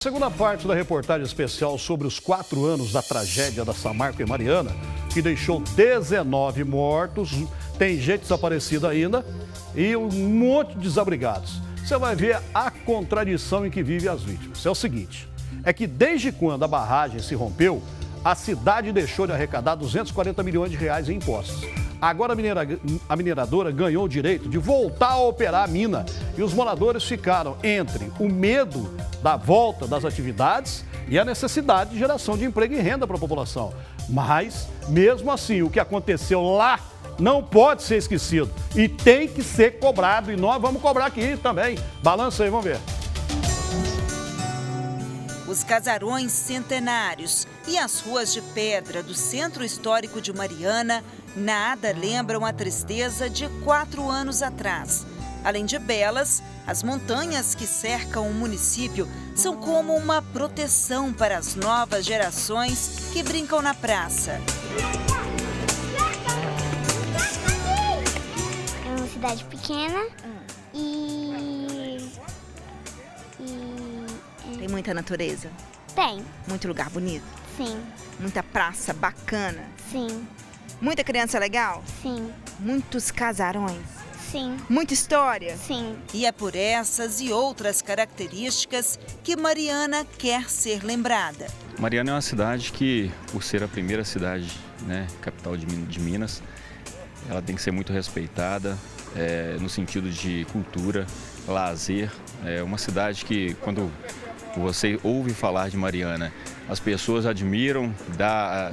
Segunda parte da reportagem especial sobre os 4 anos da tragédia da Samarco e Mariana, que deixou 19 mortos, tem gente desaparecida ainda e um monte de desabrigados. Você vai ver a contradição em que vivem as vítimas. É o seguinte, é que desde quando a barragem se rompeu, a cidade deixou de arrecadar 240 milhões de reais em impostos. Agora a mineradora ganhou o direito de voltar a operar a mina e os moradores ficaram entre o medo da volta das atividades e a necessidade de geração de emprego e renda para a população. Mas, mesmo assim, o que aconteceu lá não pode ser esquecido e tem que ser cobrado. E nós vamos cobrar aqui também. Balança aí, vamos ver. Os casarões centenários e as ruas de pedra do centro histórico de Mariana nada lembram a tristeza de 4 anos atrás. Além de belas, as montanhas que cercam o município são como uma proteção para as novas gerações que brincam na praça. É uma cidade pequena Tem muita natureza? Tem, Muito lugar bonito? sim, Muita praça bacana? sim, Muita criança legal? sim, Muitos casarões? sim, Muita história? sim. E é por essas e outras características que Mariana quer ser lembrada. Mariana é uma cidade que, por ser a primeira cidade, capital de Minas, ela tem que ser muito respeitada no sentido de cultura, lazer. É uma cidade que, quando você ouve falar de Mariana, as pessoas admiram,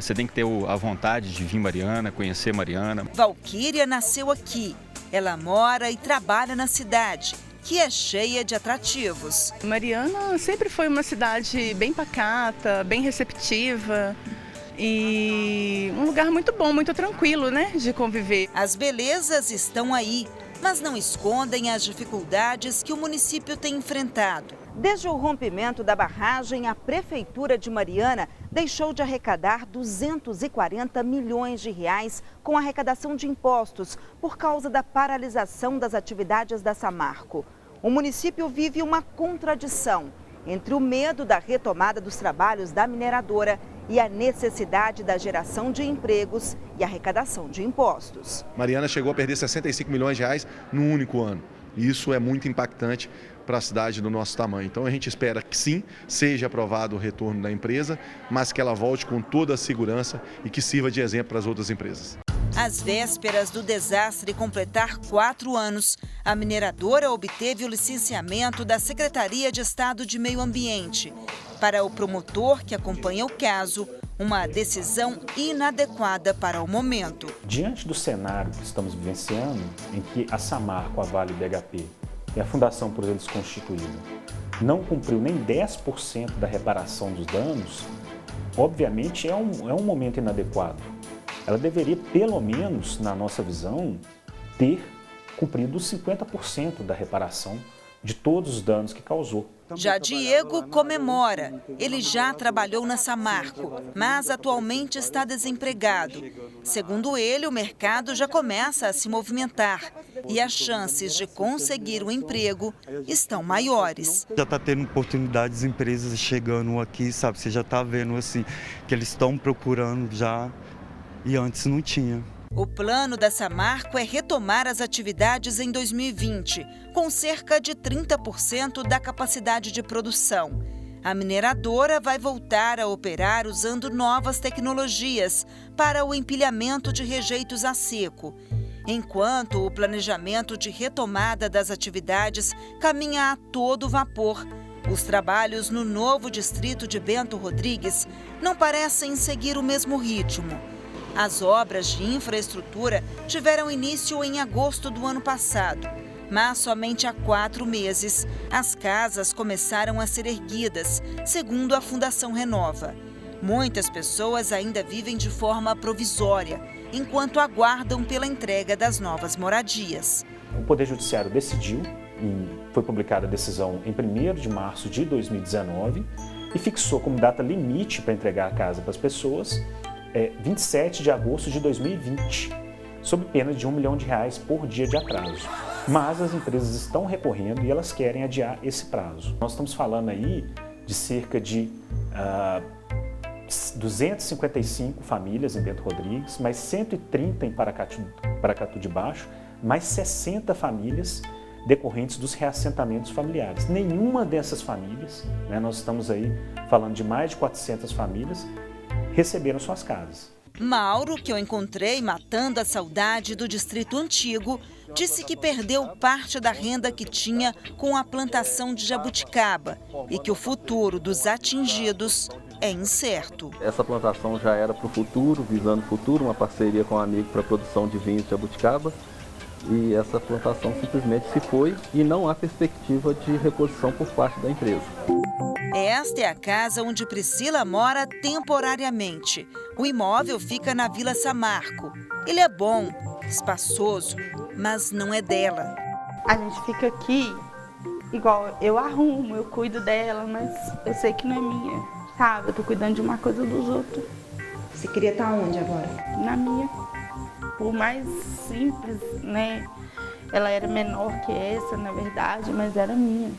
você tem que ter a vontade de vir Mariana, conhecer Mariana. Valquíria nasceu aqui. Ela mora e trabalha na cidade, que é cheia de atrativos. Mariana sempre foi uma cidade bem pacata, bem receptiva e um lugar muito bom, muito tranquilo, de conviver. As belezas estão aí, mas não escondem as dificuldades que o município tem enfrentado. Desde o rompimento da barragem, a Prefeitura de Mariana deixou de arrecadar 240 milhões de reais com arrecadação de impostos por causa da paralisação das atividades da Samarco. O município vive uma contradição entre o medo da retomada dos trabalhos da mineradora e a necessidade da geração de empregos e arrecadação de impostos. Mariana chegou a perder 65 milhões de reais num único ano. E isso é muito impactante para a cidade do nosso tamanho. Então a gente espera que sim, seja aprovado o retorno da empresa, mas que ela volte com toda a segurança e que sirva de exemplo para as outras empresas. Às vésperas do desastre completar 4 anos, a mineradora obteve o licenciamento da Secretaria de Estado de Meio Ambiente. Para o promotor que acompanha o caso, uma decisão inadequada para o momento. Diante do cenário que estamos vivenciando, em que a Samarco, a Vale e a BHP e a fundação por eles constituída não cumpriu nem 10% da reparação dos danos, obviamente é um momento inadequado. Ela deveria, pelo menos, na nossa visão, ter cumprido os 50% da reparação de todos os danos que causou. Já Diego comemora. Ele já trabalhou na Samarco, mas atualmente está desempregado. Segundo ele, o mercado já começa a se movimentar e as chances de conseguir um emprego estão maiores. Já está tendo oportunidades, empresas chegando aqui, sabe? Você já está vendo assim que eles estão procurando já e antes não tinha. O plano da Samarco é retomar as atividades em 2020, com cerca de 30% da capacidade de produção. A mineradora vai voltar a operar usando novas tecnologias para o empilhamento de rejeitos a seco, enquanto o planejamento de retomada das atividades caminha a todo vapor. Os trabalhos no novo distrito de Bento Rodrigues não parecem seguir o mesmo ritmo. As obras de infraestrutura tiveram início em agosto do ano passado, mas somente há 4 meses as casas começaram a ser erguidas, segundo a Fundação Renova. Muitas pessoas ainda vivem de forma provisória, enquanto aguardam pela entrega das novas moradias. O Poder Judiciário decidiu, e foi publicada a decisão em 1º de março de 2019, e fixou como data limite para entregar a casa para as pessoas 27 de agosto de 2020, sob pena de R$1 milhão por dia de atraso. Mas as empresas estão recorrendo e elas querem adiar esse prazo. Nós estamos falando aí de cerca de 255 famílias em Bento Rodrigues, mais 130 em Paracatu de Baixo, mais 60 famílias decorrentes dos reassentamentos familiares. Nenhuma dessas famílias, né, nós estamos aí falando de mais de 400 famílias, receberam suas casas. Mauro, que eu encontrei matando a saudade do distrito antigo, disse que perdeu parte da renda que tinha com a plantação de jabuticaba e que o futuro dos atingidos é incerto. Essa plantação já era para o futuro, visando o futuro, uma parceria com um amigo para a produção de vinhos de jabuticaba. E essa plantação simplesmente se foi e não há perspectiva de reposição por parte da empresa. Esta é a casa onde Priscila mora temporariamente. O imóvel fica na Vila Samarco. Ele é bom, espaçoso, mas não é dela. A gente fica aqui, igual eu arrumo, eu cuido dela, mas eu sei que não é minha, sabe? Eu tô cuidando de uma coisa dos outros. Você queria estar onde agora? Na minha. Por mais simples, né? Ela era menor que essa, na verdade, mas era minha.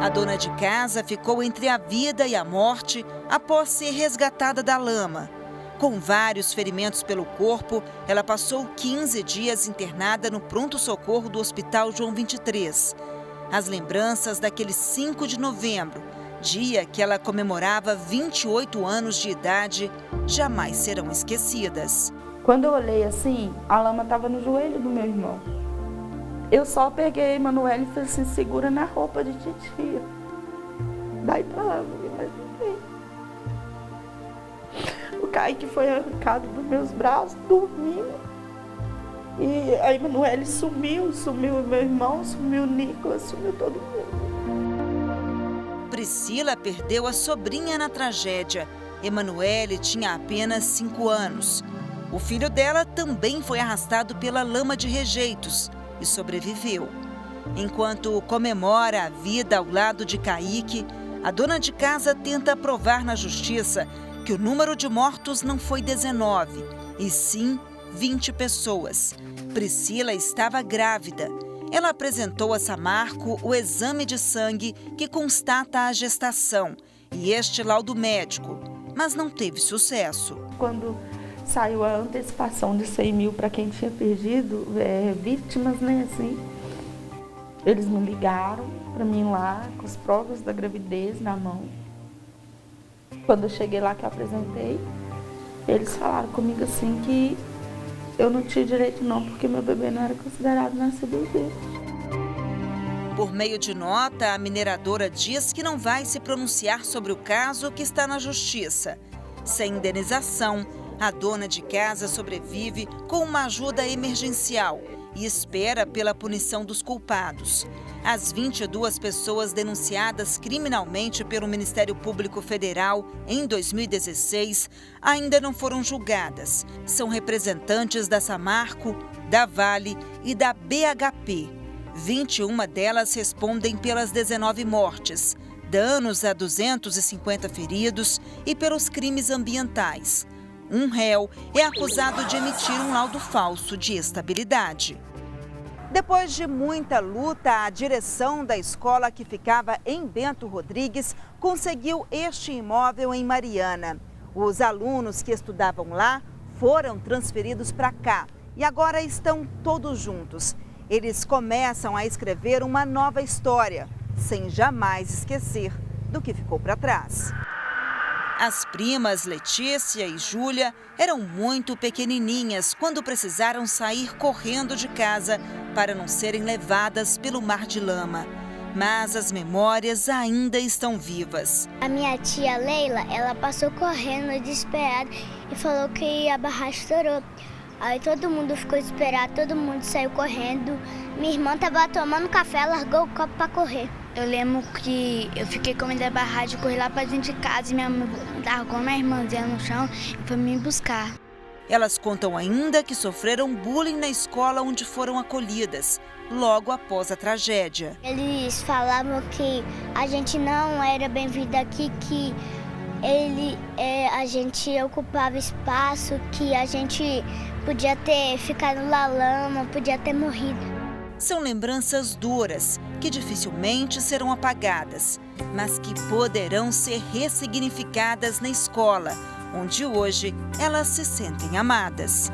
A dona de casa ficou entre a vida e a morte após ser resgatada da lama. Com vários ferimentos pelo corpo, ela passou 15 dias internada no pronto-socorro do Hospital João 23. As lembranças daquele 5 de novembro, dia que ela comemorava 28 anos de idade, jamais serão esquecidas. Quando eu olhei assim, a lama estava no joelho do meu irmão. Eu só peguei a Emanuele e falei assim, segura na roupa de titia. Daí pra lá, mas não tem. O Kaique foi arrancado dos meus braços, dormindo. E a Emanuele sumiu o meu irmão, sumiu o Nicolas, sumiu todo mundo. Priscila perdeu a sobrinha na tragédia. Emanuele tinha apenas 5 anos. O filho dela também foi arrastado pela lama de rejeitos e sobreviveu. Enquanto comemora a vida ao lado de Kaique, a dona de casa tenta provar na justiça que o número de mortos não foi 19, e sim 20 pessoas. Priscila estava grávida. Ela apresentou a Samarco o exame de sangue que constata a gestação e este laudo médico, mas não teve sucesso. Quando saiu a antecipação de 100 mil para quem tinha perdido vítimas, né, assim. Eles me ligaram para mim lá, com as provas da gravidez na mão. Quando eu cheguei lá que eu apresentei, eles falaram comigo assim que eu não tinha direito não, porque meu bebê não era considerado nascido vivo. Por meio de nota, a mineradora diz que não vai se pronunciar sobre o caso que está na justiça. Sem indenização, a dona de casa sobrevive com uma ajuda emergencial e espera pela punição dos culpados. As 22 pessoas denunciadas criminalmente pelo Ministério Público Federal em 2016 ainda não foram julgadas. São representantes da Samarco, da Vale e da BHP. 21 delas respondem pelas 19 mortes, danos a 250 feridos e pelos crimes ambientais. Um réu é acusado de emitir um laudo falso de estabilidade. Depois de muita luta, a direção da escola que ficava em Bento Rodrigues conseguiu este imóvel em Mariana. Os alunos que estudavam lá foram transferidos para cá e agora estão todos juntos. Eles começam a escrever uma nova história, sem jamais esquecer do que ficou para trás. As primas Letícia e Júlia eram muito pequenininhas quando precisaram sair correndo de casa para não serem levadas pelo mar de lama. Mas as memórias ainda estão vivas. A minha tia Leila, ela passou correndo desesperada e falou que a barragem estourou. Aí todo mundo ficou desesperado, todo mundo saiu correndo. Minha irmã estava tomando café, largou o copo para correr. Eu lembro que eu fiquei com medo da barragem, corri lá para dentro de casa e minha mãe largou minha irmãzinha no chão e foi me buscar. Elas contam ainda que sofreram bullying na escola onde foram acolhidas, logo após a tragédia. Eles falavam que a gente não era bem-vinda aqui, que a gente ocupava espaço, que a gente podia ter ficado na lama, podia ter morrido. São lembranças duras, que dificilmente serão apagadas, mas que poderão ser ressignificadas na escola, onde hoje elas se sentem amadas.